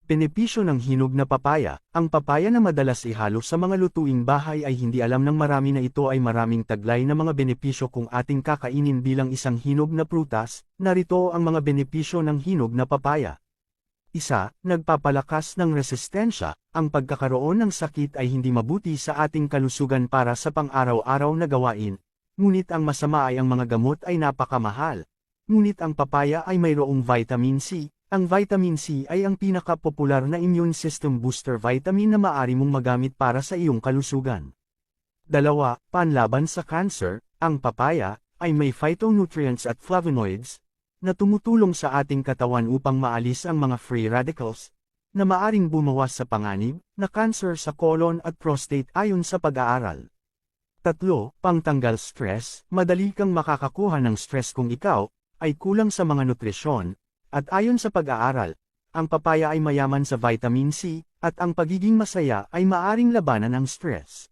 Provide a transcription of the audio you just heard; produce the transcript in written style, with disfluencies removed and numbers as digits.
Benepisyo ng hinog na papaya. Ang papaya na madalas ihalo sa mga lutuing bahay ay hindi alam ng marami na ito ay maraming taglay na mga benepisyo kung ating kakainin bilang isang hinog na prutas. Narito ang mga benepisyo ng hinog na papaya. 1. Nagpapalakas ng resistensya. Ang pagkakaroon ng sakit ay hindi mabuti sa ating kalusugan para sa pang-araw-araw na gawain. Ngunit ang masama ay ang mga gamot ay napakamahal. Ngunit ang papaya ay mayroong vitamin C. Ang vitamin C ay ang pinakapopular na immune system booster vitamin na maaari mong magamit para sa iyong kalusugan. 2. Panlaban sa cancer. Ang papaya ay may phytonutrients at flavonoids na tumutulong sa ating katawan upang maalis ang mga free radicals na maaring bumawas sa panganib na cancer sa colon at prostate ayon sa pag-aaral. 3. Pangtanggal stress. Madali kang makakakuha ng stress kung ikaw ay kulang sa mga nutrisyon. At ayon sa pag-aaral, ang papaya ay mayaman sa vitamin C, at ang pagiging masaya ay maaring labanan ng stress.